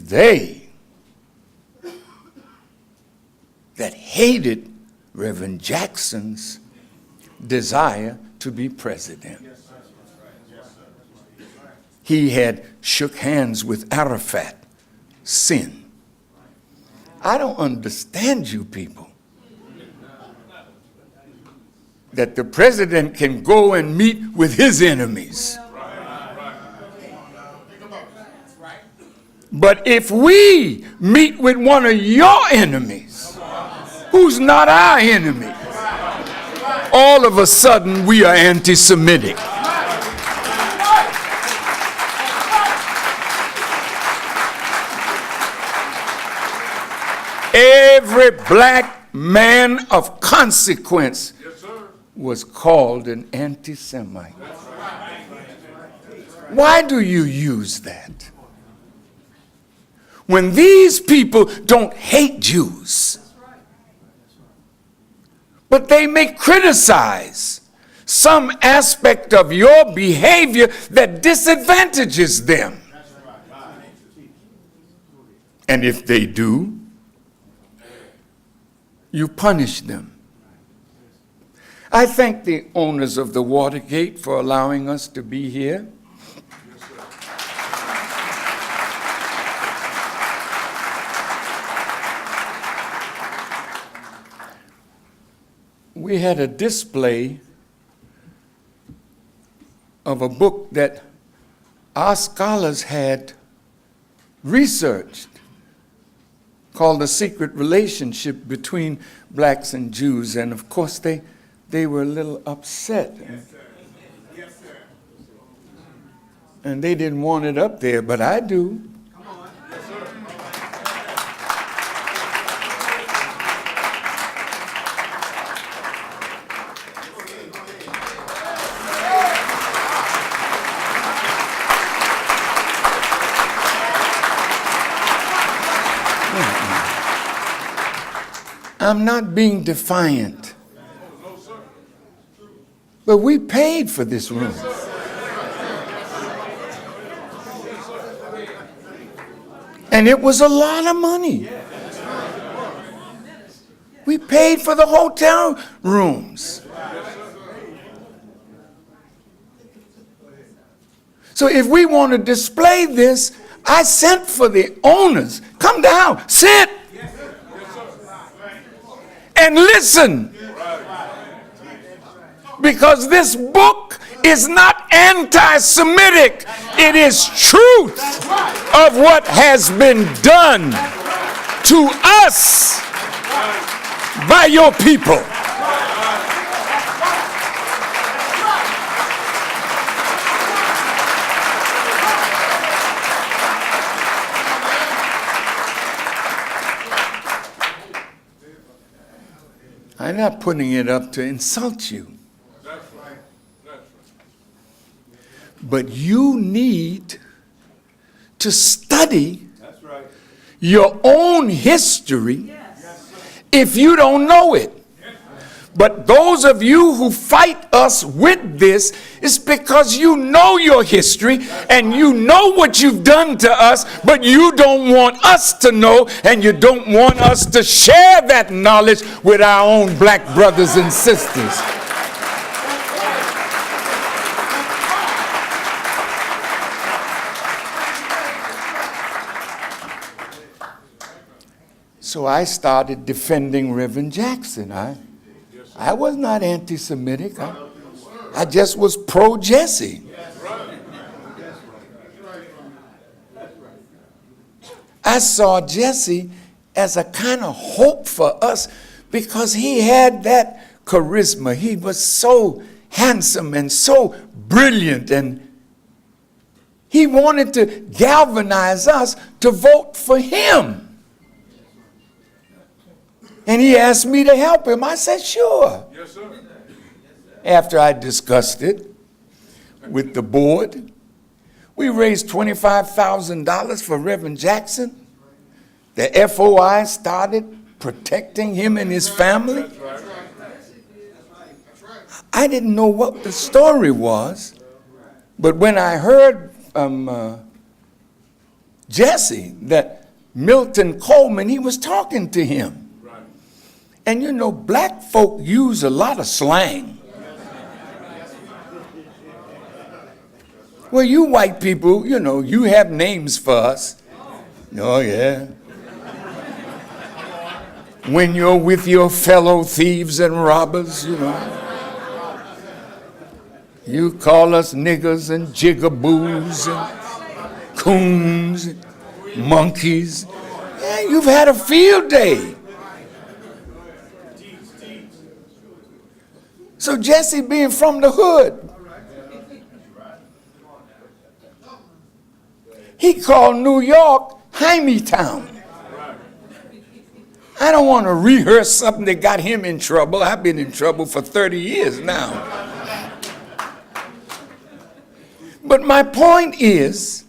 they that hated Reverend Jackson's desire to be president. He had shook hands with Arafat. Sin. I don't understand you people. That the president can go and meet with his enemies. But if we meet with one of your enemies, who's not our enemy, all of a sudden we are anti-Semitic. Every black man of consequence was called an anti-Semite. Why do you use that? When these people don't hate Jews, but they may criticize some aspect of your behavior that disadvantages them. And if they do, you punish them. I thank the owners of the Watergate for allowing us to be here. We had a display of a book that our scholars had researched called The Secret Relationship Between Blacks and Jews. And of course, they were a little upset. Yes, sir. Yes, sir. And they didn't want it up there, but I do. Come on. Yes, sir. I'm not being defiant. But we paid for this room. And it was a lot of money. We paid for the hotel rooms. So if we want to display this, I sent for the owners. Come down, sit, and listen. Because this book is not anti-Semitic. It is truth of what has been done to us by your people. I'm not putting it up to insult you. But you need to study your own history if you don't know it. But those of you who fight us with this is because you know your history and you know what you've done to us, but you don't want us to know and you don't want us to share that knowledge with our own black brothers and sisters. So I started defending Reverend Jackson. I was not anti-Semitic. I just was pro-Jesse. I saw Jesse as a kind of hope for us because he had that charisma. He was so handsome and so brilliant, and he wanted to galvanize us to vote for him. And he asked me to help him. I said, sure. Yes, sir. After I discussed it with the board, we raised $25,000 for Reverend Jackson. The FOI started protecting him and his family. I didn't know what the story was, but when I heard Jesse that Milton Coleman, he was talking to him. Right. And you know, black folk use a lot of slang. Well, you white people, you know, you have names for us. Oh, yeah. When you're with your fellow thieves and robbers, you know, you call us niggers and jigaboos and coons and monkeys. Yeah, you've had a field day. So Jesse, being from the hood, he called New York Town. I don't want to rehearse something that got him in trouble. I've been in trouble for 30 years now. But my point is,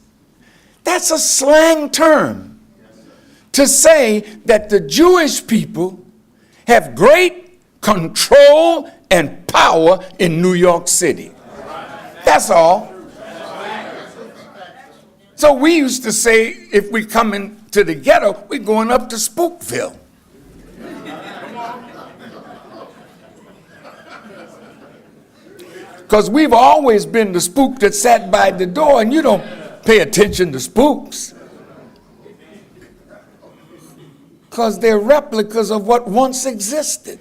that's a slang term to say that the Jewish people have great control and power in New York City. That's all. So we used to say, if we come into the ghetto, we're going up to Spookville. Because we've always been the spook that sat by the door, and you don't pay attention to spooks. Because they're replicas of what once existed.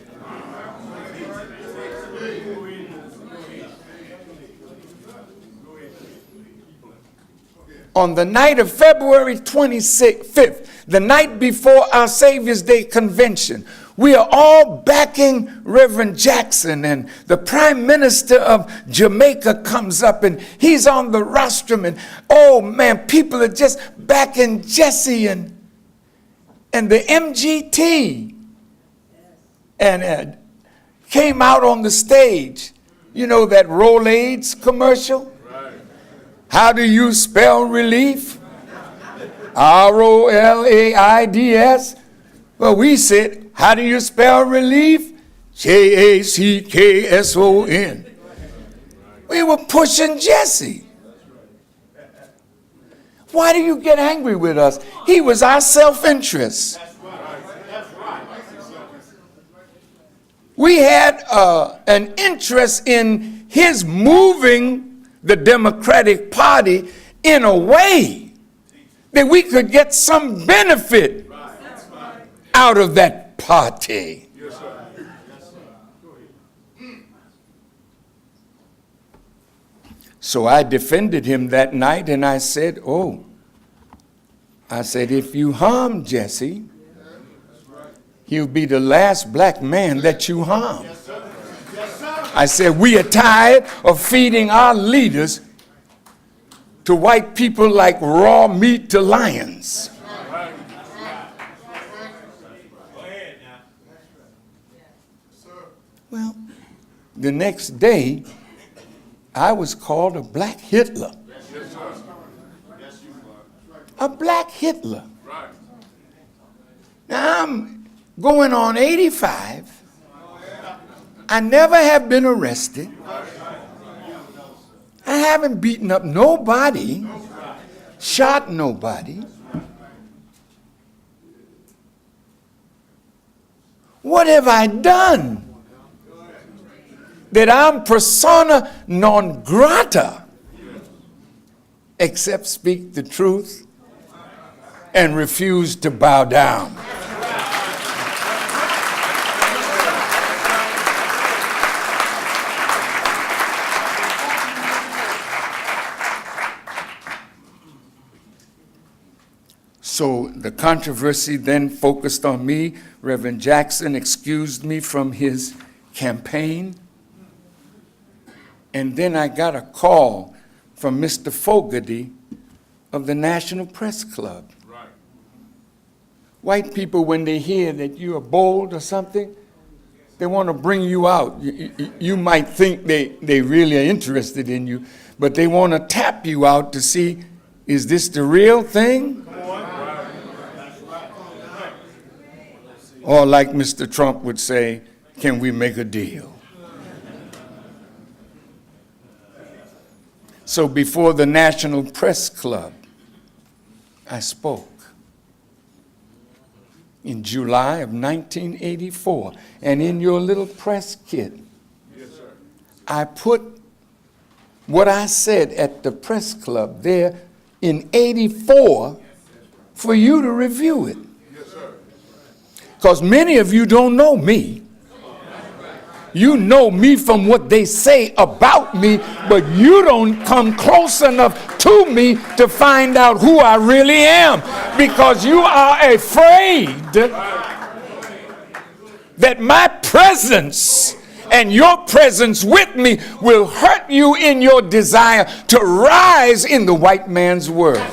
On the night of February 25th, the night before our Savior's Day convention, we are all backing Reverend Jackson, and the Prime Minister of Jamaica comes up and he's on the rostrum, and oh man, people are just backing Jesse and the MGT, and came out on the stage. You know that Rolaids commercial? Right. How do you spell relief? R-O-L-A-I-D-S. Well, we said, how do you spell relief? J-A-C-K-S-O-N. We were pushing Jesse. Why do you get angry with us? He was our self-interest. We had an interest in his moving the Democratic Party in a way that we could get some benefit out of that party. So I defended him that night, and I said, if you harm Jesse, he'll be the last black man that you harm. I said, we are tired of feeding our leaders to white people like raw meat to lions. Well, the next day, I was called a black Hitler. A black Hitler. Now I'm going on 85. I never have been arrested. I haven't beaten up nobody, shot nobody. What have I done that I'm persona non grata except speak the truth and refuse to bow down? So the controversy then focused on me. Reverend Jackson excused me from his campaign. And then I got a call from Mr. Fogarty of the National Press Club. Right. White people, when they hear that you are bold or something, they want to bring you out. You might think they really are interested in you, but they want to tap you out to see, is this the real thing? Or like Mr. Trump would say, can we make a deal? So before the National Press Club, I spoke in July of 1984. And in your little press kit, I put what I said at the press club there in 84 for you to review it. Because many of you don't know me. You know me from what they say about me, but you don't come close enough to me to find out who I really am, because you are afraid that my presence and your presence with me will hurt you in your desire to rise in the white man's world.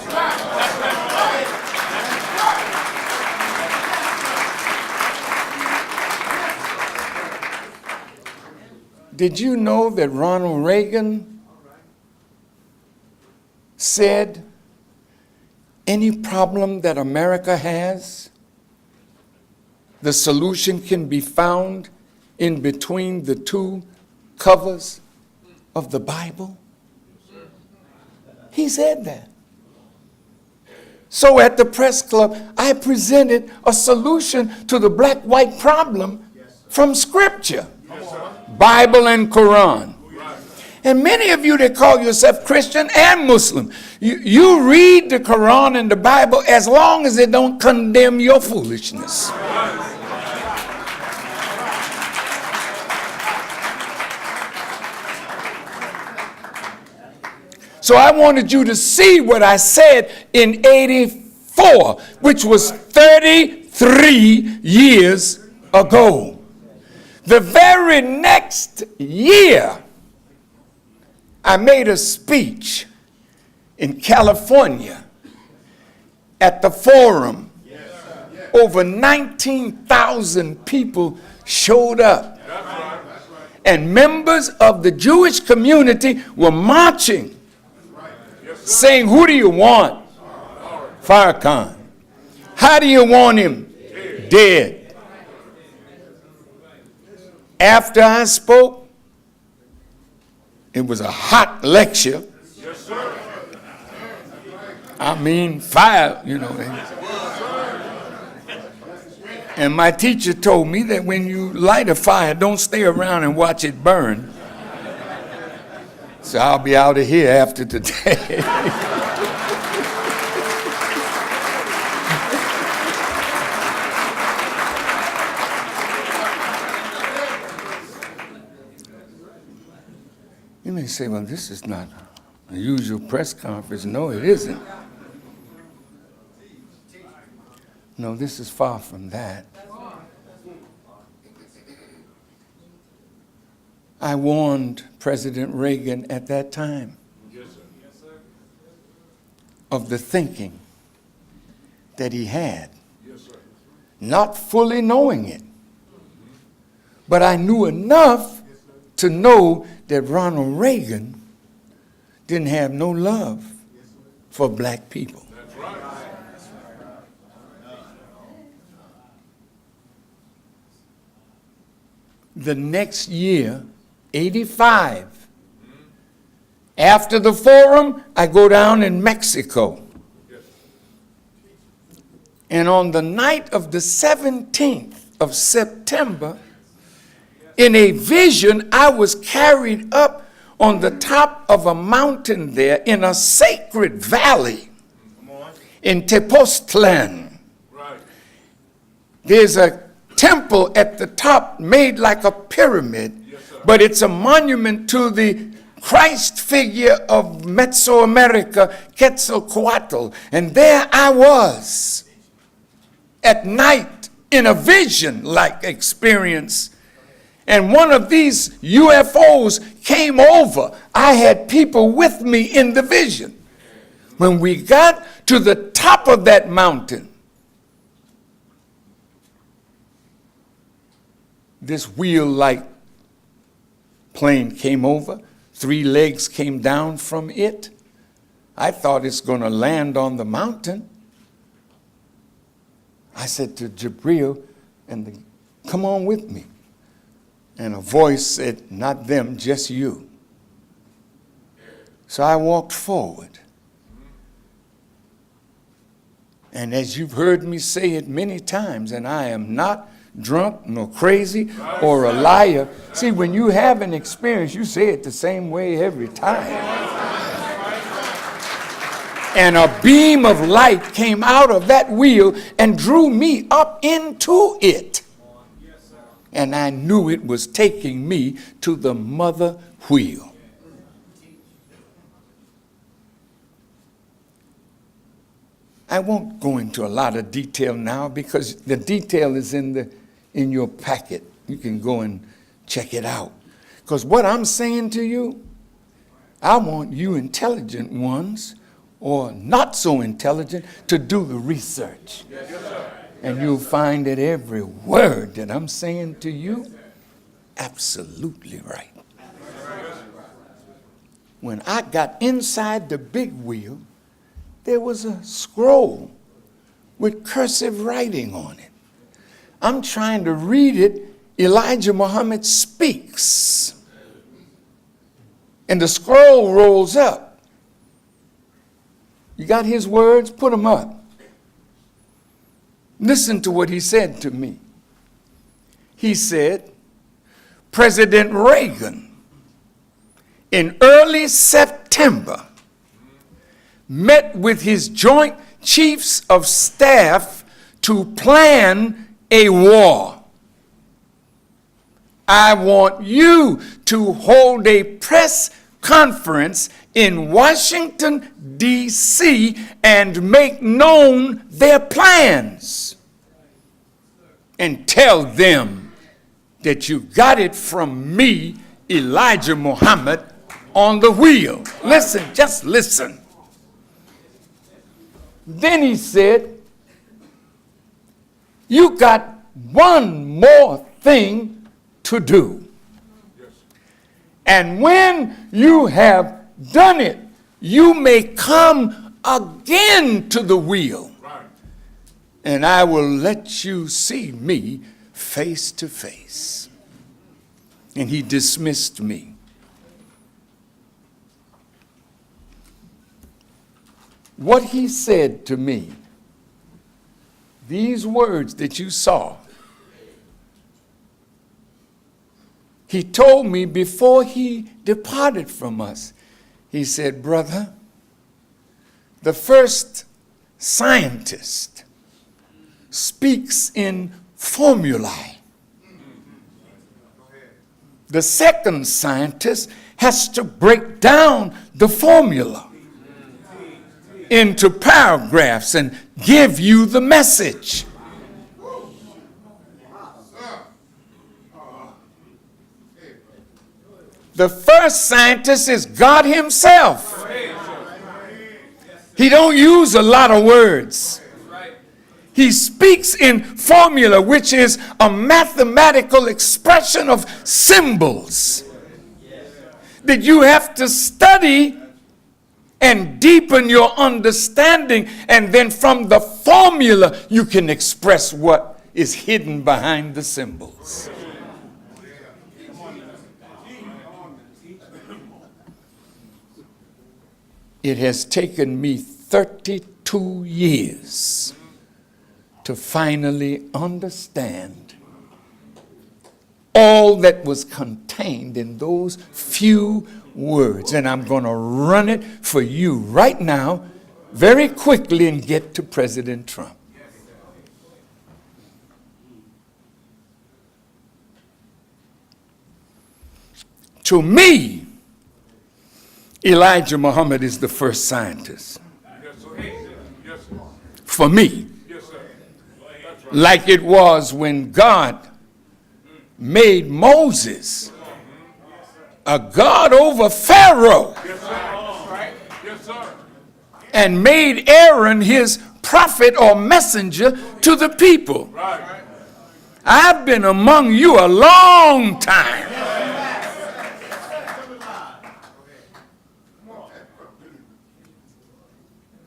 Did you know that Ronald Reagan said any problem that America has, the solution can be found in between the two covers of the Bible? He said that. So at the press club, I presented a solution to the black-white problem from Scripture. Bible and Quran. And many of you that call yourself Christian and Muslim, you read the Quran and the Bible as long as it don't condemn your foolishness. So I wanted you to see what I said in 84, which was 33 years ago. The very next year, I made a speech in California at the Forum. Over 19,000 people showed up. And members of the Jewish community were marching, saying, "Who do you want?" Farrakhan. "How do you want him?" Dead. After I spoke, it was a hot lecture. Yes, sir. I mean, fire, you know. And my teacher told me that when you light a fire, don't stay around and watch it burn. So I'll be out of here after today. You may say, well, this is not a usual press conference. No, it isn't. No, this is far from that. I warned President Reagan at that time of the thinking that he had, not fully knowing it. But I knew enough to know that Ronald Reagan didn't have no love for black people. That's right. The next year, 85, after the Forum, I go down in Mexico. And on the night of the 17th of September, in a vision, I was carried up on the top of a mountain there in a sacred valley in Tepoztlan. Right. There's a temple at the top made like a pyramid, yes, but it's a monument to the Christ figure of Mesoamerica, Quetzalcoatl. And there I was at night in a vision-like experience. And one of these UFOs came over. I had people with me in the vision. When we got to the top of that mountain, this wheel-like plane came over. 3 legs came down from it. I thought it's going to land on the mountain. I said to Jabril, come on with me. And a voice said, not them, just you. So I walked forward. And as you've heard me say it many times, and I am not drunk nor crazy or a liar. See, when you have an experience, you say it the same way every time. And a beam of light came out of that wheel and drew me up into it. And I knew it was taking me to the mother wheel. I won't go into a lot of detail now because the detail is in your packet. You can go and check it out. Because what I'm saying to you, I want you intelligent ones or not so intelligent to do the research. Yes, sir. And you'll find that every word that I'm saying to you, absolutely right. When I got inside the big wheel, there was a scroll with cursive writing on it. I'm trying to read it. Elijah Muhammad speaks. And the scroll rolls up. You got his words? Put them up. Listen to what he said to me. He said, President Reagan, in early September, met with his Joint Chiefs of Staff to plan a war. I want you to hold a press conference in Washington, D.C. and make known their plans. And tell them that you got it from me, Elijah Muhammad, on the wheel. Listen, just listen. Then he said, you got one more thing to do. And when you have done it, you may come again to the wheel. And I will let you see me face to face. And he dismissed me. What he said to me, these words that you saw, he told me before he departed from us. He said, brother, the first scientist speaks in formulae. The second scientist has to break down the formula into paragraphs and give you the message. The first scientist is God himself. He don't use a lot of words. He speaks in formula, which is a mathematical expression of symbols that you have to study and deepen your understanding, and then from the formula you can express what is hidden behind the symbols. It has taken me 32 years to finally understand all that was contained in those few words. And I'm going to run it for you right now, very quickly, and get to President Trump. To me, Elijah Muhammad is the first scientist. For me. Like it was when God made Moses a god over Pharaoh and made Aaron his prophet or messenger to the people. I've been among you a long time.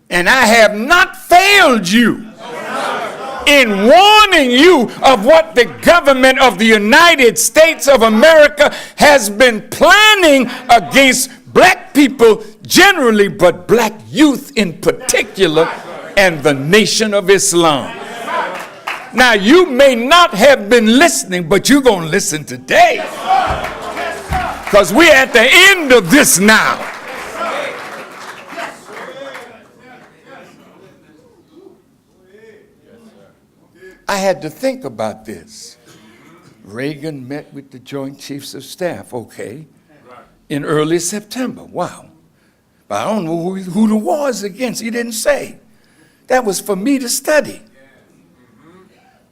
And I have not failed you in warning you of what the government of the United States of America has been planning against black people generally, but black youth in particular, and the Nation of Islam. Now, you may not have been listening, but you're going to listen today. Because we're at the end of this now. I had to think about this. Reagan met with the Joint Chiefs of Staff, okay, in early September. Wow. But I don't know who the war is against. He didn't say. That was for me to study.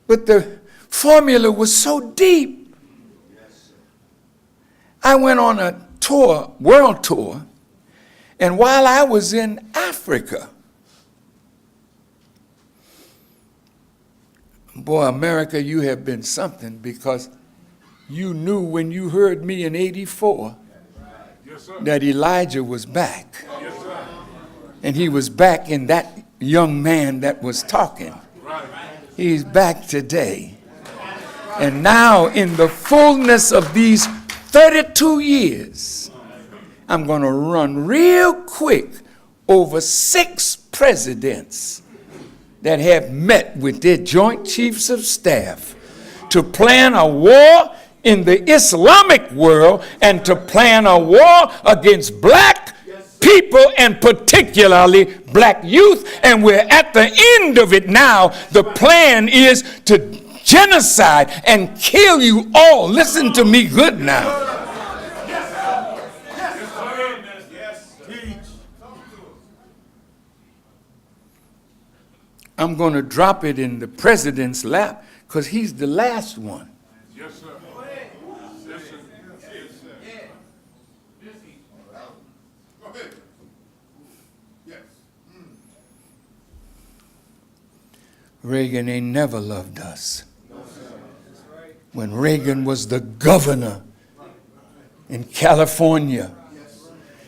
But the formula was so deep. I went on a tour, world tour, and while I was in Africa, boy, America, you have been something, because you knew when you heard me in '84 that Elijah was back. And he was back in that young man that was talking. He's back today. And now, in the fullness of these 32 years, I'm going to run real quick over 6 presidents that have met with their Joint Chiefs of Staff to plan a war in the Islamic world and to plan a war against black people and particularly black youth. And we're at the end of it now. The plan is to genocide and kill you all. Listen to me good now. I'm going to drop it in the president's lap because he's the last one. Yes, sir. Yes, sir. Yes, sir. Go ahead. Yes. Reagan ain't never loved us. When Reagan was the governor in California,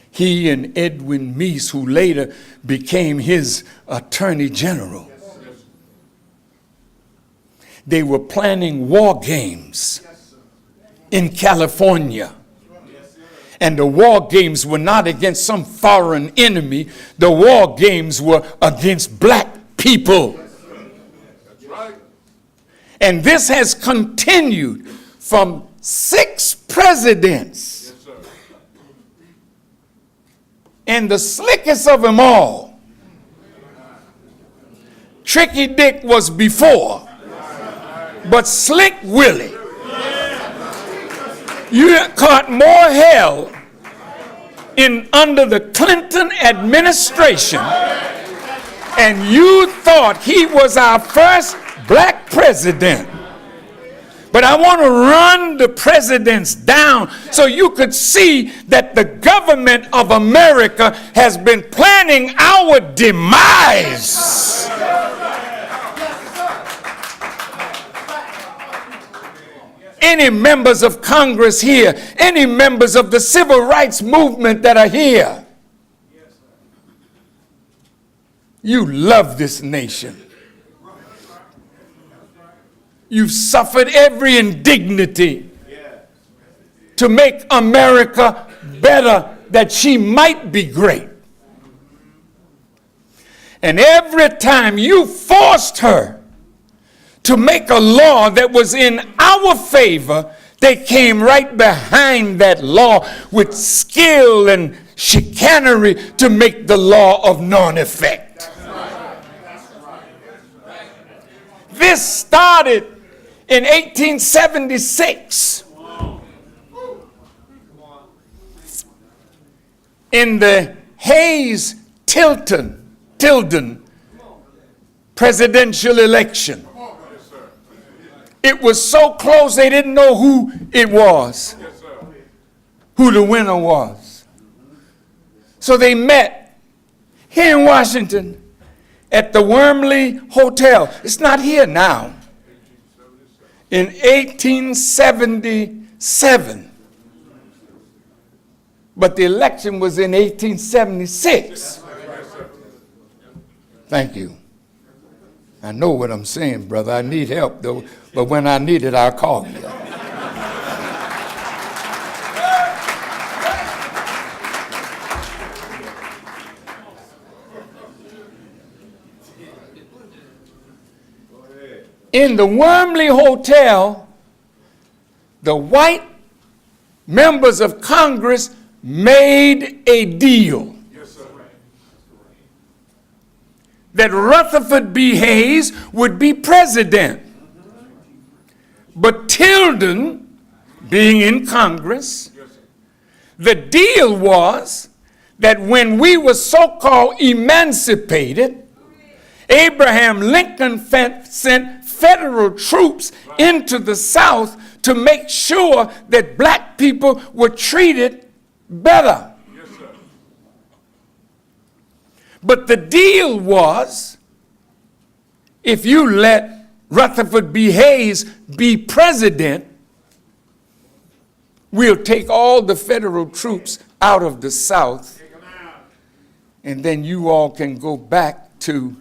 he and Edwin Meese, who later became his attorney general, they were planning war games in California. And the war games were not against some foreign enemy. The war games were against black people. And this has continued from 6 presidents. And the slickest of them all, Tricky Dick was before. But Slick Willie, you caught more hell under the Clinton administration, and you thought he was our first black president. But I want to run the presidents down so you could see that the government of America has been planning our demise. Any members of Congress here, any members of the civil rights movement that are here, you love this nation. You've suffered every indignity to make America better, that she might be great. And every time you forced her to make a law that was in our favor, they came right behind that law with skill and chicanery to make the law of non-effect. This started in 1876 in the Hayes-Tilden presidential election. It was so close they didn't know who it was, who the winner was. So they met here in Washington at the Wormley Hotel. It's not here now. In 1877. But the election was in 1876. Thank you. I know what I'm saying, brother. I need help, though. But when I need it, I'll call you. In the Wormley Hotel, the white members of Congress made a deal that Rutherford B. Hayes would be president. But Tilden, being in Congress, the deal was that when we were so-called emancipated, Abraham Lincoln sent federal troops into the South to make sure that black people were treated better. Yes, sir. But the deal was, if you let Rutherford B. Hayes be president, we'll take all the federal troops out of the South, and then you all can go back to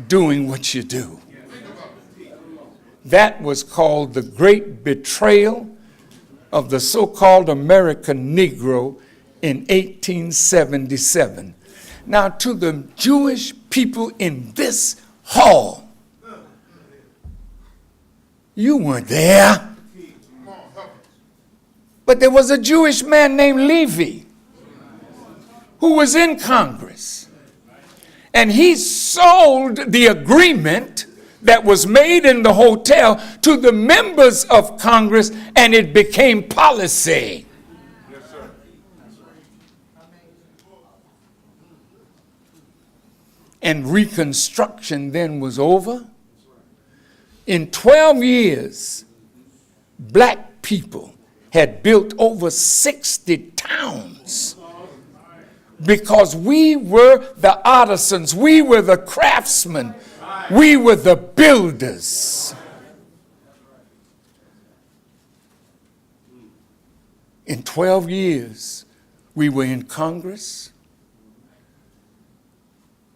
doing what you do. That was called the great betrayal of the so-called American Negro in 1877. Now, to the Jewish people in this hall, you weren't there, but there was a Jewish man named Levi who was in Congress, and he sold the agreement that was made in the hotel to the members of Congress, and it became policy. Yes, sir. And Reconstruction then was over. In 12 years, black people had built over 60 towns because we were the artisans, we were the craftsmen, we were the builders. In 12 years, we were in Congress.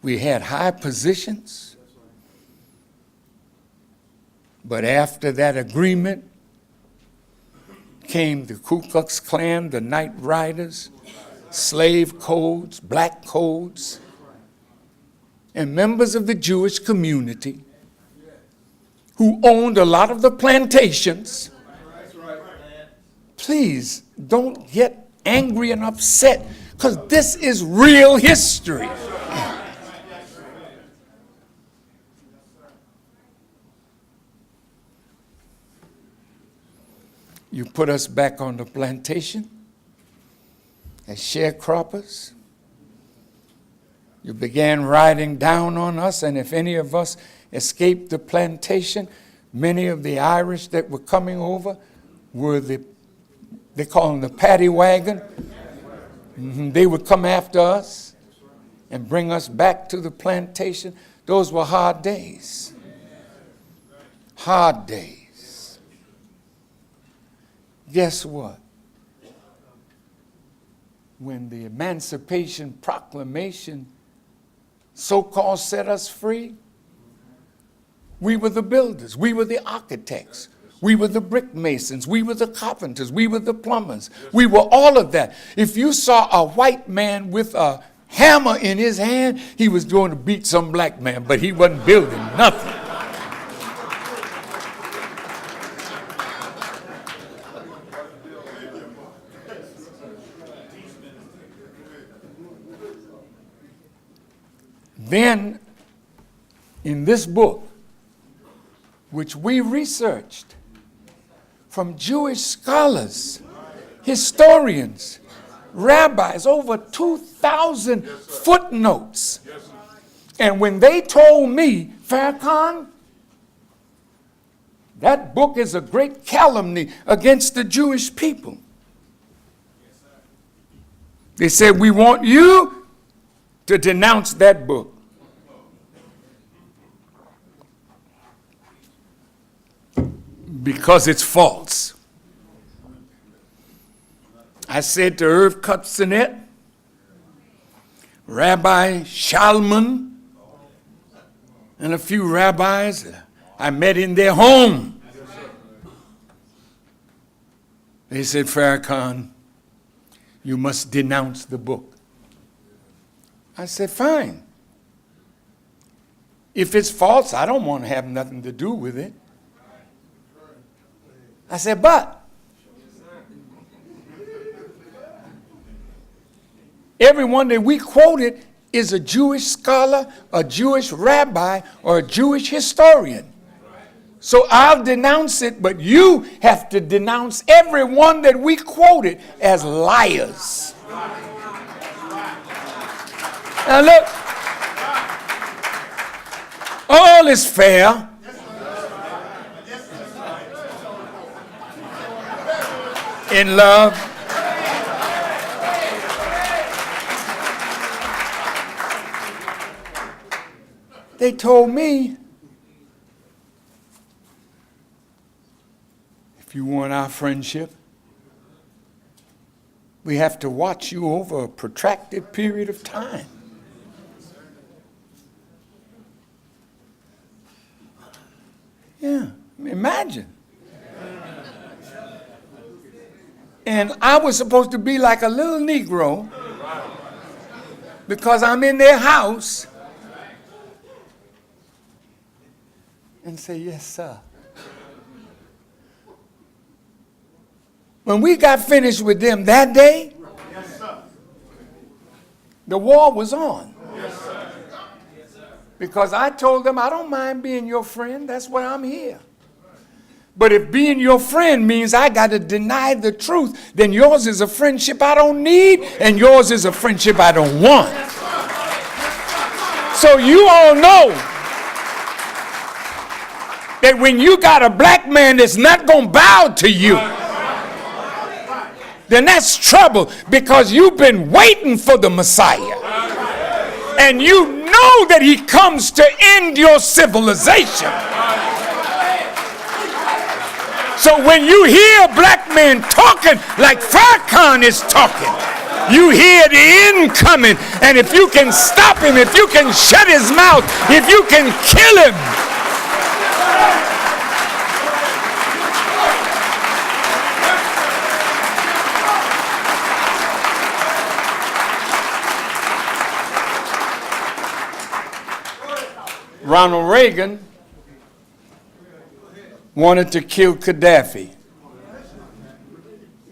We had high positions. But after that agreement came the Ku Klux Klan, the Night Riders, slave codes, black codes, and members of the Jewish community who owned a lot of the plantations. Please don't get angry and upset, because this is real history. You put us back on the plantation as sharecroppers. You began riding down on us, and if any of us escaped the plantation, many of the Irish that were coming over were they call them the paddy wagon. They would come after us and bring us back to the plantation. Those were hard days. Hard days. Guess what? When the Emancipation Proclamation so-called set us free, we were the builders, we were the architects, we were the brick masons, we were the carpenters, we were the plumbers, we were all of that. If you saw a white man with a hammer in his hand, he was going to beat some black man, but he wasn't building nothing. Then, in this book, which we researched from Jewish scholars, historians, rabbis, over 2,000 footnotes. And when they told me, Farrakhan, that book is a great calumny against the Jewish people. They said, we want you to denounce that book. Because it's false. I said to Irv Kutzinet, Rabbi Shalman, and a few rabbis I met in their home. They said, Farrakhan, you must denounce the book. I said, fine. If it's false, I don't want to have nothing to do with it. I said, but everyone that we quoted is a Jewish scholar, a Jewish rabbi, or a Jewish historian. So I'll denounce it, but you have to denounce everyone that we quoted as liars. Now look, all is fair. In love. They told me, if you want our friendship, we have to watch you over a protracted period of time. Yeah, imagine. And I was supposed to be like a little Negro because I'm in their house and say, yes, sir. When we got finished with them that day, the war was on. Because I told them, I don't mind being your friend. That's why I'm here. But if being your friend means I got to deny the truth, then yours is a friendship I don't need, and yours is a friendship I don't want. So you all know that when you got a black man that's not going to bow to you, then that's trouble, because you've been waiting for the Messiah. And you know that he comes to end your civilization. So when you hear a black man talking like Farrakhan is talking, you hear the end coming. And if you can stop him, if you can shut his mouth, if you can kill him, Ronald Reagan wanted to kill Gaddafi.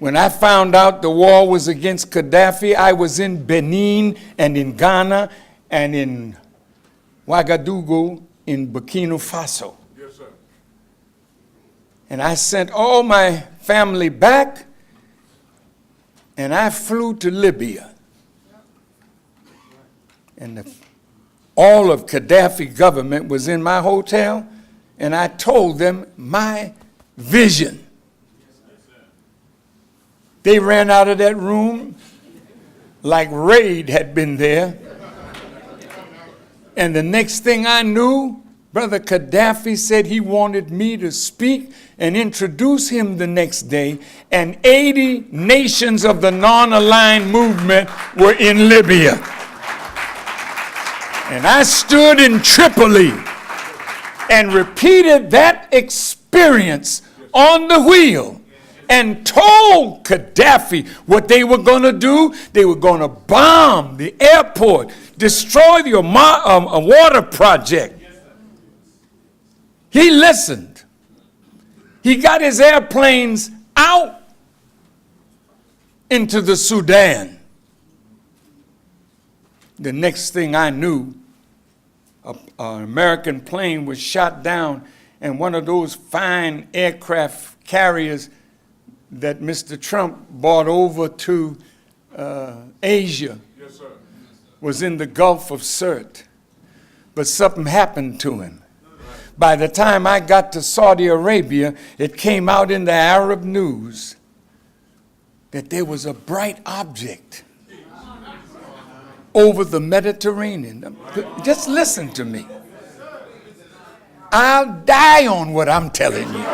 When I found out the war was against Gaddafi, I was in Benin and in Ghana and in Ouagadougou in Burkina Faso. Yes, sir. And I sent all my family back, and I flew to Libya. And all of Gaddafi government was in my hotel, and I told them my vision. They ran out of that room like Raid had been there. And the next thing I knew, Brother Gaddafi said he wanted me to speak and introduce him the next day, and 80 nations of the non-aligned movement were in Libya. And I stood in Tripoli and repeated that experience on the wheel and told Gaddafi what they were going to do. They were going to bomb the airport, destroy the water project. He listened. He got his airplanes out into the Sudan. The next thing I knew, an American plane was shot down, and one of those fine aircraft carriers that Mr. Trump brought over to Asia was in the Gulf of Sirte. But something happened to him. By the time I got to Saudi Arabia, it came out in the Arab news that there was a bright object over the Mediterranean. Just listen to me. I'll die on what I'm telling you.